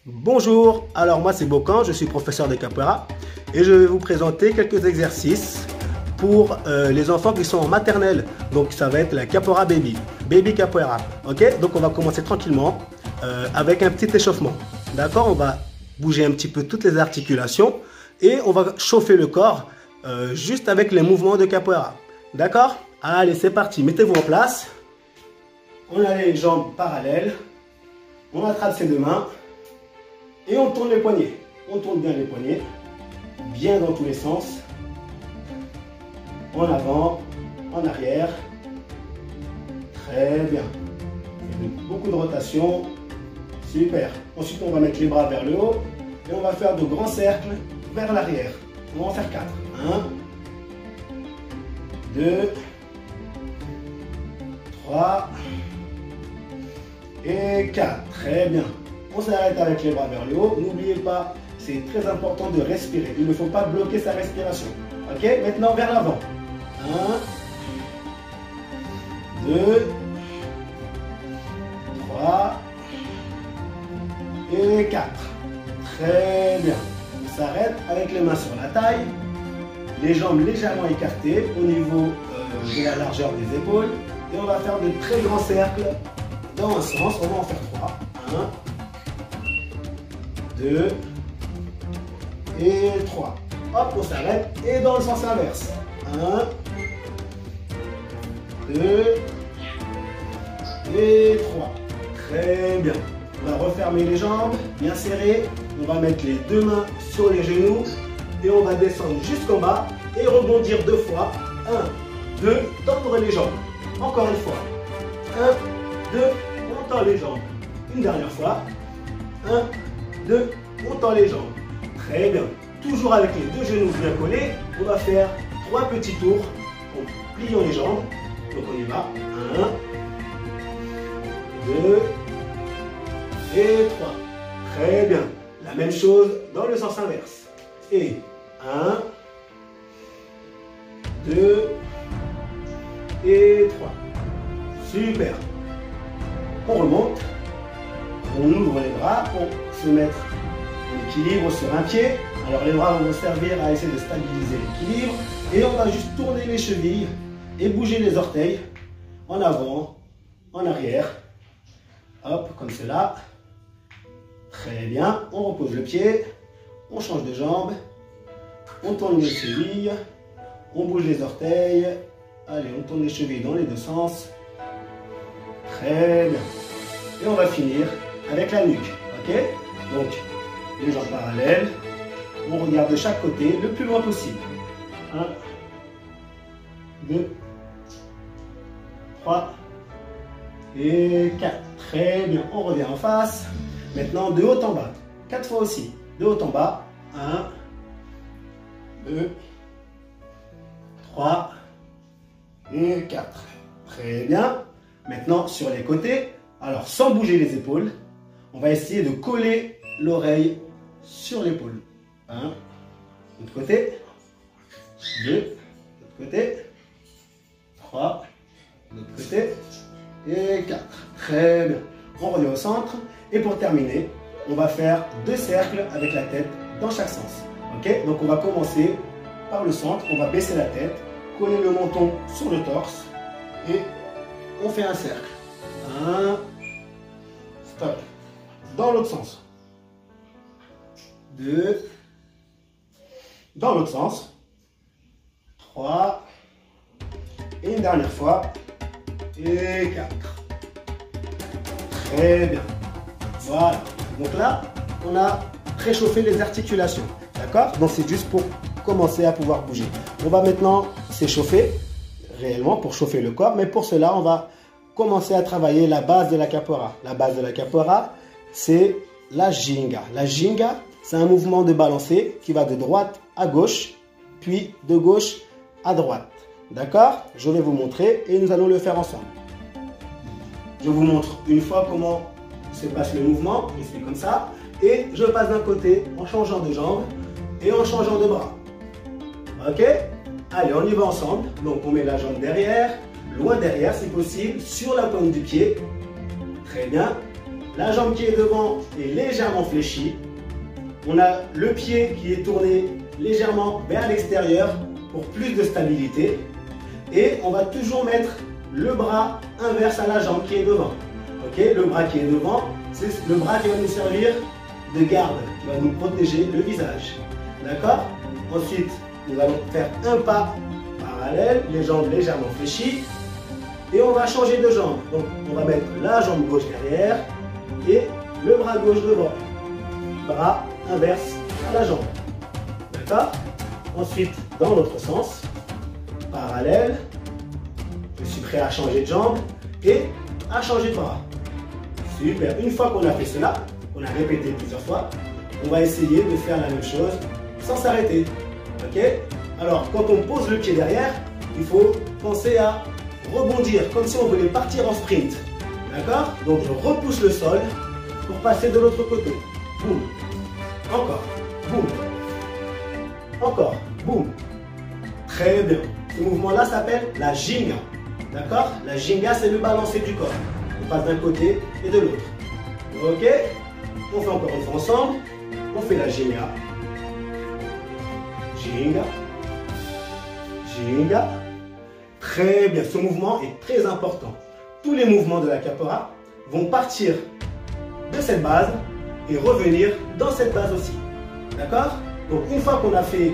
Bonjour, alors moi c'est Bocan, je suis professeur de capoeira et je vais vous présenter quelques exercices pour les enfants qui sont en maternelle. Donc ça va être la capoeira baby capoeira. Ok, donc on va commencer tranquillement avec un petit échauffement. D'accord, on va bouger un petit peu toutes les articulations et on va chauffer le corps juste avec les mouvements de capoeira. D'accord, allez c'est parti, mettez-vous en place. On a les jambes parallèles, on attrape ses deux mains. Et on tourne les poignets. On tourne bien les poignets, bien dans tous les sens. En avant, en arrière. Très bien. Beaucoup de rotation. Super. Ensuite, on va mettre les bras vers le haut et on va faire de grands cercles vers l'arrière. On va en faire 4. 1, 2, 3 et 4. Très bien. On s'arrête avec les bras vers le haut. N'oubliez pas, c'est très important de respirer. Il ne faut pas bloquer sa respiration. Ok, maintenant vers l'avant. 1, 2, 3 et 4. Très bien. On s'arrête avec les mains sur la taille, les jambes légèrement écartées au niveau de la largeur des épaules. Et on va faire de très grands cercles dans un sens. On va en faire 3. 2 et 3. Hop, on s'arrête et dans le sens inverse. 1, 2 et 3. Très bien. On va refermer les jambes, bien serrées. On va mettre les deux mains sur les genoux et on va descendre jusqu'en bas et rebondir 2 fois. 1, 2, tendre les jambes. Encore une fois. 1, 2, on tend les jambes. Une dernière fois. 1, 2, on tend les jambes. Très bien. Toujours avec les deux genoux bien collés, on va faire 3 petits tours en pliant les jambes. Donc on y va. 1, 2 et 3. Très bien. La même chose dans le sens inverse. Et 1, 2 et 3. Super. On remonte. On ouvre les bras pour se mettre en équilibre sur un pied. Alors les bras vont servir à essayer de stabiliser l'équilibre. Et on va juste tourner les chevilles et bouger les orteils en avant, en arrière. Hop, comme cela. Très bien. On repose le pied. On change de jambe. On tourne les chevilles. On bouge les orteils. Allez, on tourne les chevilles dans les deux sens. Très bien. Et on va finir avec la nuque, ok? Donc, les jambes parallèles, on regarde de chaque côté le plus loin possible. 1, 2, 3 et 4. Très bien, on revient en face. Maintenant, de haut en bas, 4 fois aussi. De haut en bas, 1, 2, 3 et 4. Très bien. Maintenant, sur les côtés, alors sans bouger les épaules, on va essayer de coller l'oreille sur l'épaule. 1, de l'autre côté, 2, de l'autre côté, 3, de l'autre côté, et 4. Très bien. On revient au centre. Et pour terminer, on va faire 2 cercles avec la tête dans chaque sens. Ok? Donc on va commencer par le centre. On va baisser la tête, coller le menton sur le torse et on fait un cercle. 1, stop. Dans l'autre sens. 2, dans l'autre sens. 3, et une dernière fois. Et 4. Très bien. Voilà. Donc là, on a réchauffé les articulations. D'accord? Donc c'est juste pour commencer à pouvoir bouger. On va maintenant s'échauffer réellement pour chauffer le corps. Mais pour cela, on va commencer à travailler la base de la capoeira. La base de la capoeira, c'est la ginga. La ginga, c'est un mouvement de balancé qui va de droite à gauche, puis de gauche à droite. D'accord? Je vais vous montrer et nous allons le faire ensemble. Je vous montre une fois comment se passe le mouvement. Je fais comme ça. Et je passe d'un côté en changeant de jambe et en changeant de bras. Ok? Allez, on y va ensemble. Donc on met la jambe derrière, loin derrière si possible, sur la pointe du pied. Très bien. la jambe qui est devant est légèrement fléchie. On a le pied qui est tourné légèrement vers l'extérieur pour plus de stabilité. Et on va toujours mettre le bras inverse à la jambe qui est devant. Okay? Le bras qui est devant, c'est le bras qui va nous servir de garde, qui va nous protéger le visage. D'accord? Ensuite, nous allons faire un pas parallèle, les jambes légèrement fléchies. Et on va changer de jambe. Donc, on va mettre la jambe gauche derrière et le bras gauche devant. Bras inverse à la jambe. D'accord? Ensuite, dans l'autre sens, parallèle. Je suis prêt à changer de jambe et à changer de bras. Super. Une fois qu'on a fait cela, on a répété plusieurs fois, on va essayer de faire la même chose sans s'arrêter. Ok? Alors, quand on pose le pied derrière, il faut penser à rebondir comme si on voulait partir en sprint. D'accord? Donc, je repousse le sol pour passer de l'autre côté. Boum. Encore. Boum. Encore. Boum. Très bien. Ce mouvement-là s'appelle la ginga. D'accord? La ginga, c'est le balancer du corps. On passe d'un côté et de l'autre. Ok? On fait encore une fois ensemble. On fait la ginga. Ginga. Ginga. Très bien. Ce mouvement est très important. Tous les mouvements de la capoeira vont partir de cette base et revenir dans cette base aussi. D'accord? Donc, une fois qu'on a fait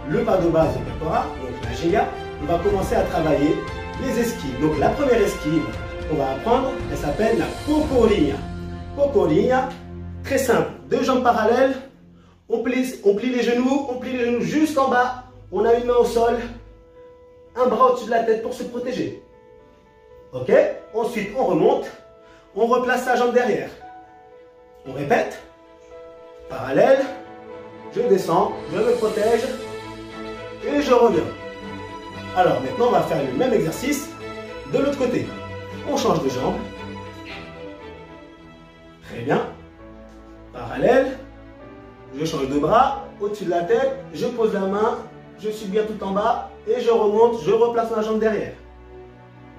le pas de base de capoeira, donc la ginga, on va commencer à travailler les esquives. Donc, la première esquive qu'on va apprendre, elle s'appelle la cocorinha. Cocorinha, très simple. Deux jambes parallèles, on plie les genoux jusqu'en bas. On a une main au sol, un bras au-dessus de la tête pour se protéger. Ok? Ensuite, on remonte, on replace sa jambe derrière. On répète. Parallèle, je descends, je me protège et je reviens. Alors maintenant, on va faire le même exercice de l'autre côté. On change de jambe. Très bien. Parallèle, je change de bras, au-dessus de la tête, je pose la main, je suis bien tout en bas et je remonte, je replace ma jambe derrière.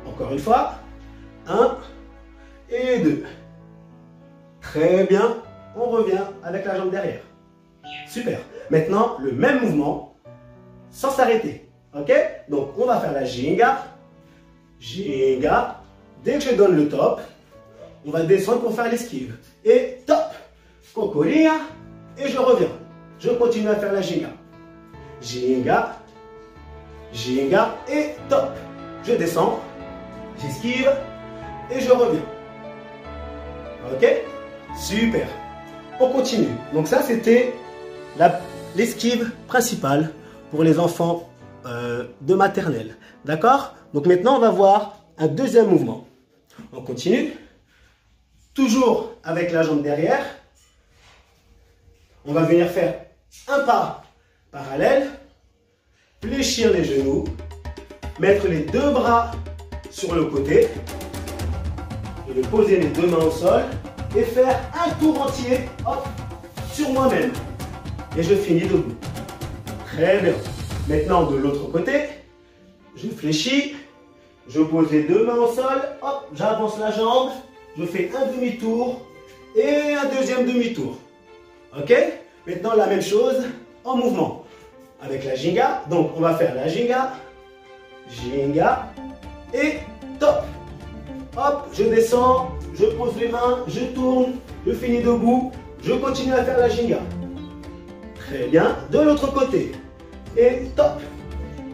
Encore une fois. 1 et 2. Très bien. On revient avec la jambe derrière. Super. Maintenant, le même mouvement sans s'arrêter. Ok? Donc, on va faire la ginga. Ginga. Dès que je donne le top, on va descendre pour faire l'esquive. Et top. Cocorinha. Et je reviens. Je continue à faire la ginga. Ginga. Ginga. Et top. Je descends. J'esquive. Et je reviens. Ok? Super. On continue. Donc ça, c'était l'esquive principale pour les enfants de maternelle. D'accord? Donc maintenant, on va voir un deuxième mouvement. On continue. Toujours avec la jambe derrière. On va venir faire un pas parallèle. Fléchir les genoux. Mettre les deux bras sur le côté. Et poser les deux mains au sol. Et faire un tour entier, hop, sur moi-même. Et je finis debout. Très bien. Maintenant, de l'autre côté, je fléchis, je pose les deux mains au sol, hop, j'avance la jambe, je fais un demi-tour et un deuxième demi-tour. Ok? Maintenant, la même chose en mouvement. Avec la ginga, donc on va faire la ginga, ginga et top. Hop, je descends, je pose les mains, je tourne, je finis debout, je continue à faire la ginga. Très bien. De l'autre côté. Et top.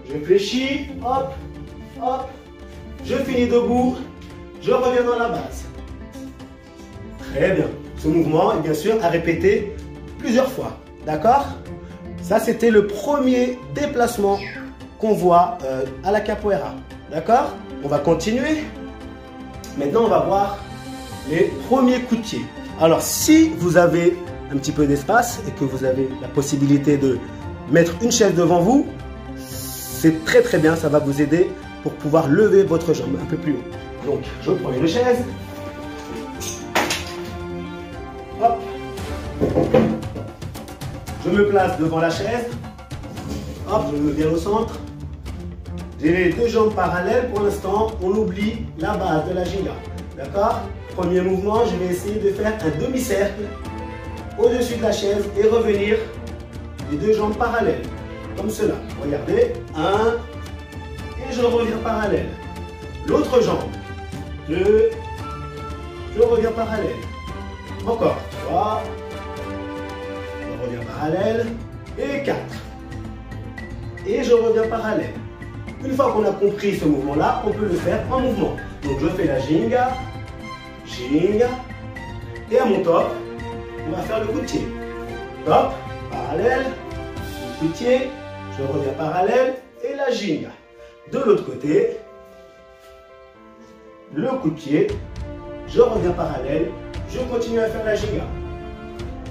Je fléchis, hop, hop. Je finis debout, je reviens dans la base. Très bien. Ce mouvement est bien sûr à répéter plusieurs fois. D'accord? Ça, c'était le premier déplacement qu'on voit à la capoeira. D'accord? On va continuer. Maintenant, on va voir les premiers coups de pied. Alors, si vous avez un petit peu d'espace et que vous avez la possibilité de mettre une chaise devant vous, c'est très très bien, ça va vous aider pour pouvoir lever votre jambe un peu plus haut. Donc, je prends une chaise. Hop. Je me place devant la chaise. Hop, je me viens au centre. J'ai les deux jambes parallèles pour l'instant. On oublie la base de la ginga. D'accord? Premier mouvement, je vais essayer de faire un demi-cercle au-dessus de la chaise et revenir les deux jambes parallèles, comme cela. Regardez, 1, et je reviens parallèle. L'autre jambe, 2, je reviens parallèle. Encore 3, je reviens parallèle, et 4. Et je reviens parallèle. Une fois qu'on a compris ce mouvement-là, on peut le faire en mouvement. Donc je fais la ginga, ginga, et à mon top, on va faire le coup de pied. Top, parallèle, coup de pied, je reviens parallèle, et la ginga. De l'autre côté, le coup de pied, je reviens parallèle, je continue à faire la ginga.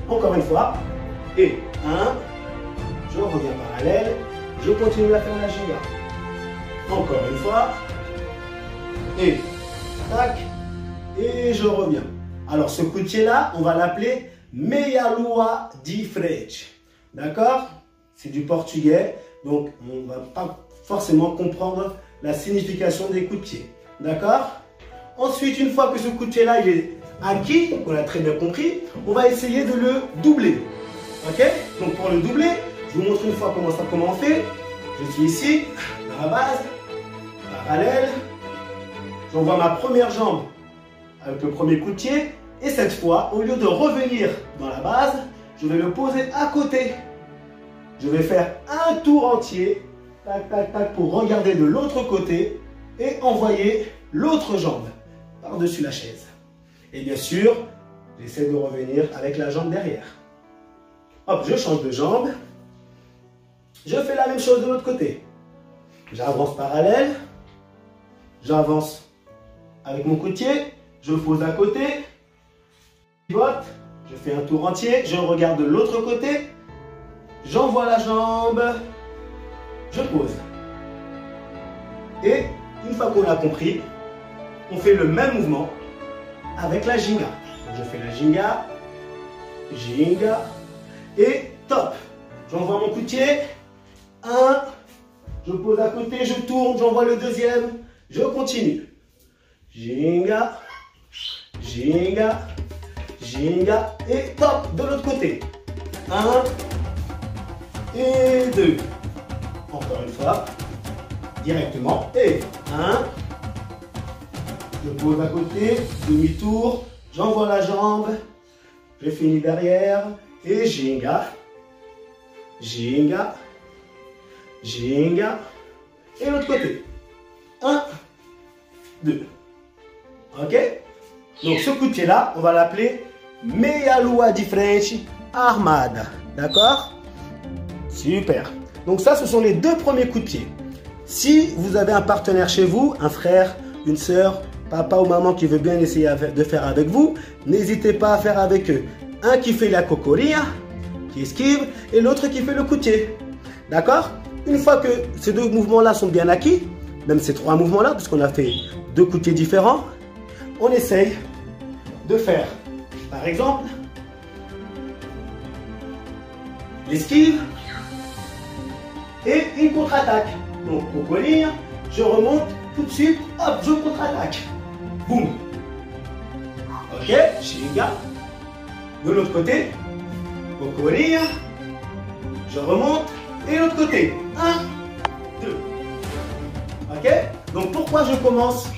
Encore une fois, et 1, je reviens parallèle, je continue à faire la ginga. Encore une fois, et tac, et je reviens. Alors ce coup de pied là, on va l'appeler meia lua di frente. D'accord? C'est du portugais, donc on ne va pas forcément comprendre la signification des coups de pied. D'accord? Ensuite, une fois que ce coup de pied là il est acquis, on l'a très bien compris, on va essayer de le doubler. Ok? Donc pour le doubler, je vous montre une fois comment on fait. Je suis ici, dans la base, parallèle. J'envoie ma première jambe avec le premier coup de pied. Et cette fois, au lieu de revenir dans la base, je vais le poser à côté. Je vais faire un tour entier, tac, tac, tac, pour regarder de l'autre côté et envoyer l'autre jambe par-dessus la chaise. Et bien sûr, j'essaie de revenir avec la jambe derrière. Hop, je change de jambe. Je fais la même chose de l'autre côté. J'avance parallèle. J'avance avec mon coup de pied. Je pose à côté. Je pivote. Je fais un tour entier. Je regarde de l'autre côté. J'envoie la jambe. Je pose. Et une fois qu'on a compris, on fait le même mouvement avec la ginga. Donc je fais la ginga. Ginga. Et top. J'envoie mon coup de pied. 1, je pose à côté, je tourne, j'envoie le deuxième, je continue. Ginga, ginga, ginga, et top, de l'autre côté. 1 et 2. Encore une fois, directement, et 1, je pose à côté, demi-tour, j'envoie la jambe, je finis derrière, et ginga, ginga, ginga, et l'autre côté. 1, 2. Ok? Donc ce coup de pied là, on va l'appeler meia lua di frente armada. D'accord? Super. Donc ça, ce sont les deux premiers coups de pied. Si vous avez un partenaire chez vous, un frère, une sœur, papa ou maman qui veut bien essayer de faire avec vous, n'hésitez pas à faire avec eux. Un qui fait la cocoria, qui esquive, et l'autre qui fait le coup de pied. D'accord? Une fois que ces deux mouvements-là sont bien acquis, même ces trois mouvements-là, puisqu'on a fait deux coups de pied différents, on essaye de faire, par exemple, l'esquive et une contre-attaque. Donc, cocolia, je remonte tout de suite, hop, je contre-attaque. Boum. Ok, ginga. De l'autre côté, cocolia, je remonte. Et l'autre côté, 1, 2. Ok? Donc pourquoi je commence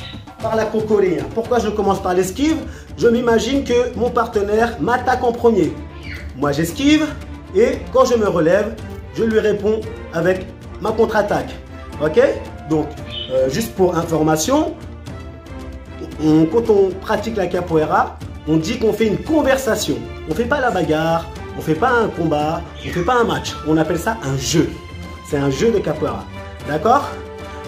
par la cocolia? Pourquoi je commence par l'esquive? Je m'imagine que mon partenaire m'attaque en premier. Moi j'esquive et quand je me relève, je lui réponds avec ma contre-attaque. Ok? Donc, juste pour information, quand on pratique la capoeira, on dit qu'on fait une conversation. On ne fait pas la bagarre. On ne fait pas un combat, on ne fait pas un match. On appelle ça un jeu. C'est un jeu de capoeira. D'accord?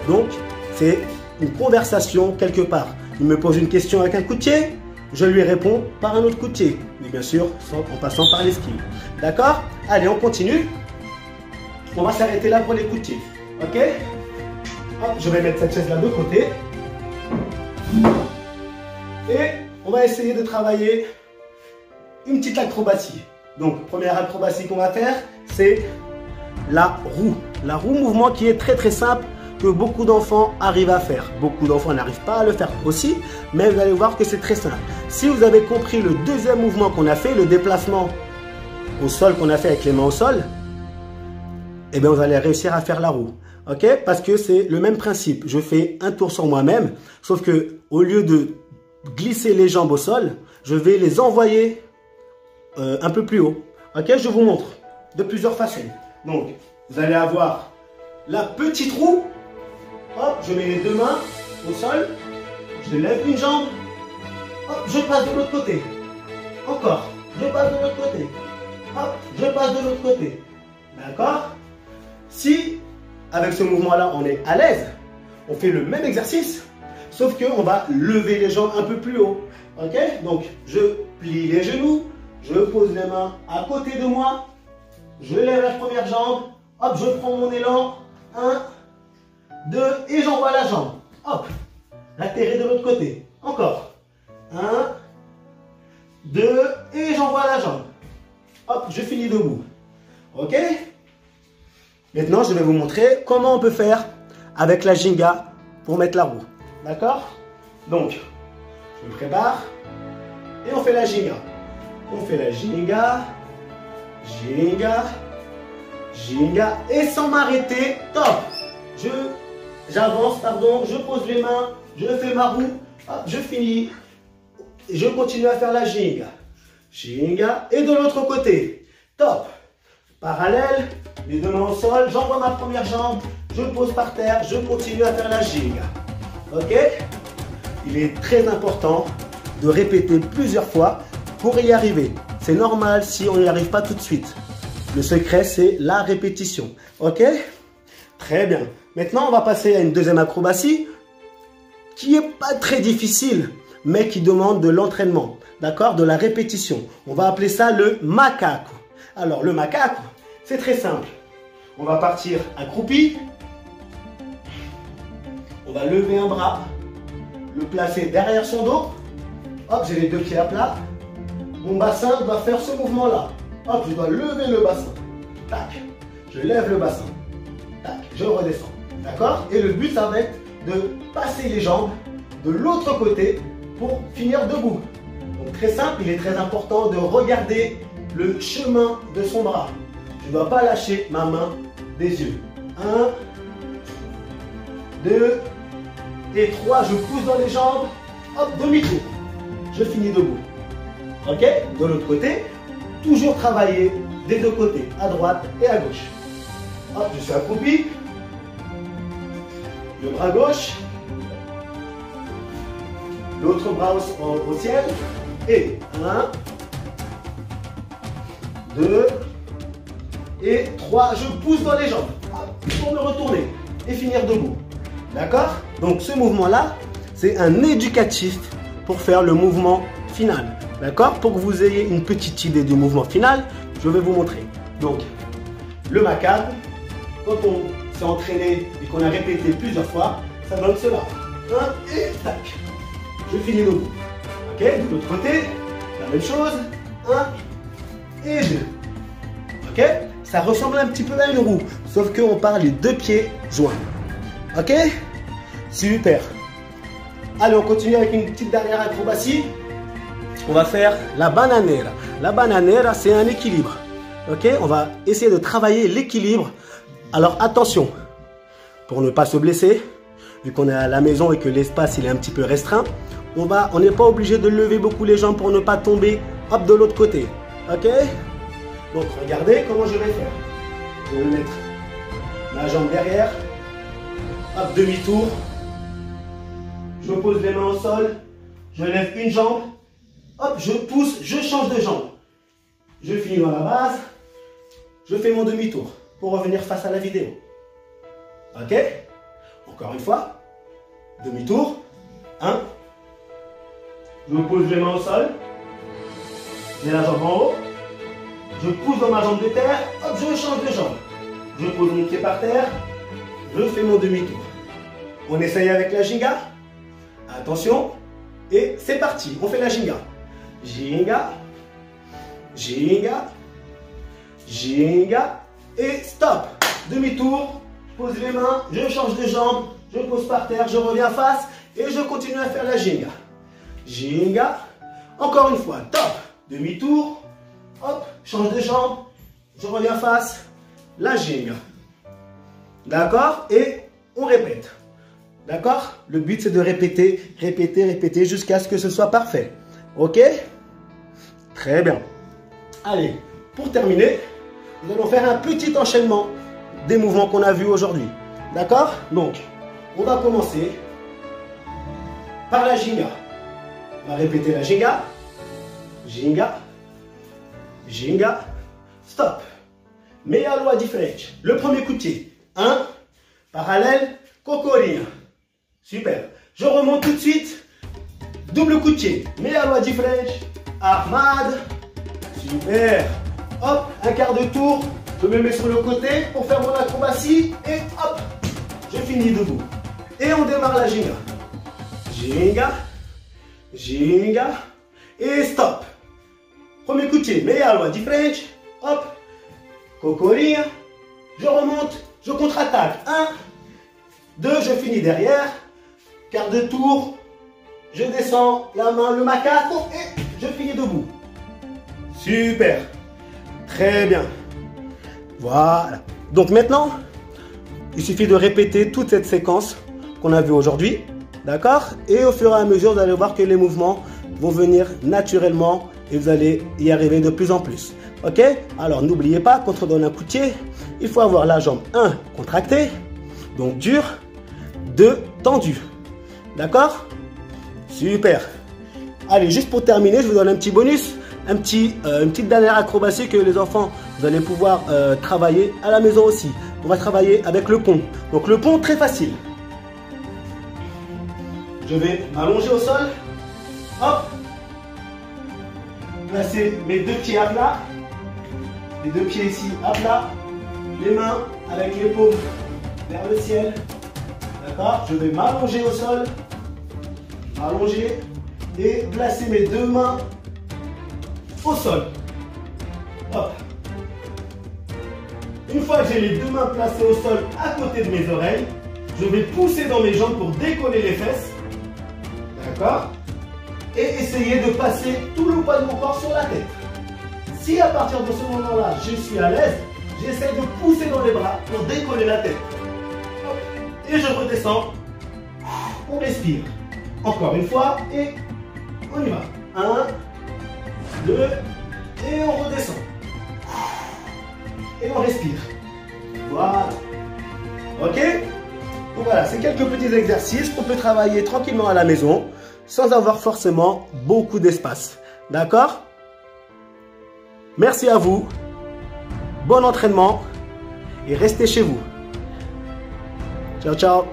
Donc, c'est une conversation quelque part. Il me pose une question avec un coup de pied, je lui réponds par un autre coup de pied. Mais bien sûr, en passant par l'esquive. D'accord? Allez, on continue. On va s'arrêter là pour les coups de pied. Ok? Hop, je vais mettre cette chaise là de côté. Et on va essayer de travailler une petite acrobatie. Donc, première acrobatie qu'on va faire, c'est la roue. La roue mouvement qui est très très simple, que beaucoup d'enfants arrivent à faire. Beaucoup d'enfants n'arrivent pas à le faire aussi, mais vous allez voir que c'est très simple. Si vous avez compris le deuxième mouvement qu'on a fait, le déplacement au sol qu'on a fait avec les mains au sol, eh bien vous allez réussir à faire la roue. Ok? Parce que c'est le même principe. Je fais un tour sur moi-même, sauf que au lieu de glisser les jambes au sol, je vais les envoyer un peu plus haut. Ok? Je vous montre de plusieurs façons. Donc, vous allez avoir la petite roue. Hop, je mets les deux mains au sol. Je lève une jambe. Hop, je passe de l'autre côté. Encore. Je passe de l'autre côté. Hop, je passe de l'autre côté. D'accord? Si, avec ce mouvement-là, on est à l'aise, on fait le même exercice, sauf qu'on va lever les jambes un peu plus haut. Ok? Donc, je plie les genoux, je pose les mains à côté de moi, je lève la première jambe, hop, je prends mon élan, 1, 2, et j'envoie la jambe. Hop, l'atterrir de l'autre côté. Encore. 1, 2, et j'envoie la jambe. Hop, je finis debout. Ok? Maintenant, je vais vous montrer comment on peut faire avec la Ginga pour mettre la roue. D'accord? Donc, je me prépare et on fait la Ginga. On fait la Ginga, Ginga, Ginga, et sans m'arrêter, top! J'avance, pardon, je pose les mains, je fais ma roue, hop, je finis, et je continue à faire la Ginga. Ginga, et de l'autre côté, top! Parallèle, les deux mains au sol, j'envoie ma première jambe, je pose par terre, je continue à faire la Ginga. Ok? Il est très important de répéter plusieurs fois pour y arriver. C'est normal si on n'y arrive pas tout de suite. Le secret, c'est la répétition. Ok? Très bien. Maintenant, on va passer à une deuxième acrobatie qui n'est pas très difficile, mais qui demande de l'entraînement. D'accord? De la répétition. On va appeler ça le macaco. Alors, le macaco, c'est très simple. On va partir accroupi. On va lever un bras, le placer derrière son dos. Hop, j'ai les deux pieds à plat. Mon bassin doit faire ce mouvement-là. Hop, je dois lever le bassin. Tac, je lève le bassin. Tac, je redescends. D'accord? Et le but, ça va être de passer les jambes de l'autre côté pour finir debout. Donc, très simple, il est très important de regarder le chemin de son bras. Je ne dois pas lâcher ma main des yeux. 1, 2 et 3. Je pousse dans les jambes. Hop, demi-tour. Je finis debout. Ok? De l'autre côté, toujours travailler des deux côtés, à droite et à gauche. Hop, je suis accroupi. Le bras gauche. L'autre bras au ciel. Et 1, 2 et 3. Je pousse dans les jambes. Hop, pour me retourner et finir debout. D'accord? Donc ce mouvement-là, c'est un éducatif pour faire le mouvement final. D'accord? Pour que vous ayez une petite idée du mouvement final, je vais vous montrer. Donc, le macabre, quand on s'est entraîné et qu'on a répété plusieurs fois, ça donne cela. 1 et tac. Je finis debout. Ok? De l'autre côté, la même chose. 1 et 2. Ok? Ça ressemble un petit peu à une roue, sauf qu'on part les deux pieds joints. Ok? Super. Allez, on continue avec une petite dernière acrobatie. On va faire la bananera. La bananera, c'est un équilibre. Ok? On va essayer de travailler l'équilibre. Alors attention, pour ne pas se blesser, vu qu'on est à la maison et que l'espace il est un petit peu restreint, on n'est pas obligé de lever beaucoup les jambes pour ne pas tomber hop, de l'autre côté. Ok? Donc regardez comment je vais faire. Je vais mettre ma jambe derrière. Hop, demi-tour. Je pose les mains au sol. Je lève une jambe. Hop, je pousse, je change de jambe. Je finis dans la base. Je fais mon demi-tour pour revenir face à la vidéo. Ok? Encore une fois. Demi-tour. 1. Je pose les mains au sol. J'ai la jambe en haut. Je pousse dans ma jambe de terre. Hop, je change de jambe. Je pose mon pied par terre. Je fais mon demi-tour. On essaye avec la Ginga. Attention. Et c'est parti. On fait la Ginga. Ginga. Ginga. Ginga. Et stop. Demi-tour. Je pose les mains. Je change de jambe. Je pose par terre. Je reviens face. Et je continue à faire la Ginga. Ginga. Encore une fois, top. Demi-tour. Hop, change de jambe. Je reviens face. La ginga. D'accord? Et on répète. D'accord? Le but, c'est de répéter, répéter, répéter jusqu'à ce que ce soit parfait. Ok? Très bien. Allez, pour terminer, nous allons faire un petit enchaînement des mouvements qu'on a vus aujourd'hui. D'accord? Donc, on va commencer par la ginga. On va répéter la ginga. Ginga. Ginga. Stop. Meia lua de frente. Le premier coup de pied. 1. Parallèle. Cocorinha. Super. Je remonte tout de suite. Double coup de pied. Meia lua de frente. Armade. Super. Hop. Un quart de tour. Je me mets sur le côté pour faire mon acrobatie. Et hop. Je finis debout. Et on démarre la ginga. Ginga. Ginga. Et stop. Premier coup de pied. Meia lua de frente. Hop. Cocorinha. Je remonte. Je contre-attaque. 1. 2. Je finis derrière. Quart de tour. Je descends la main, le macaco. Et je finis debout. Super. Très bien. Voilà. Donc maintenant, il suffit de répéter toute cette séquence qu'on a vue aujourd'hui. D'accord? Et au fur et à mesure, vous allez voir que les mouvements vont venir naturellement et vous allez y arriver de plus en plus. Ok? Alors n'oubliez pas, quand on donne un coup de pied, il faut avoir la jambe 1 contractée, donc dure, 2 tendue. D'accord? Super. Allez, juste pour terminer, je vous donne un petit bonus, une petite dernière acrobatie que les enfants, vous allez pouvoir travailler à la maison aussi. On va travailler avec le pont. Donc le pont, très facile. Je vais m'allonger au sol. Hop. Placer mes deux pieds à plat. Les deux pieds ici à plat. Les mains avec les paumes vers le ciel. D'accord? Je vais m'allonger au sol. M'allonger. Et placer mes deux mains au sol. Hop. Une fois que j'ai les deux mains placées au sol à côté de mes oreilles, je vais pousser dans mes jambes pour décoller les fesses. D'accord? Et essayer de passer tout le poids de mon corps sur la tête. Si à partir de ce moment-là, je suis à l'aise, j'essaie de pousser dans les bras pour décoller la tête. Hop. Et je redescends. On respire. Encore une fois et on y va. 1, 2 et on redescend. Et on respire. Voilà. Ok? Donc voilà, c'est quelques petits exercices qu'on peut travailler tranquillement à la maison sans avoir forcément beaucoup d'espace. D'accord? Merci à vous. Bon entraînement et restez chez vous. Ciao, ciao.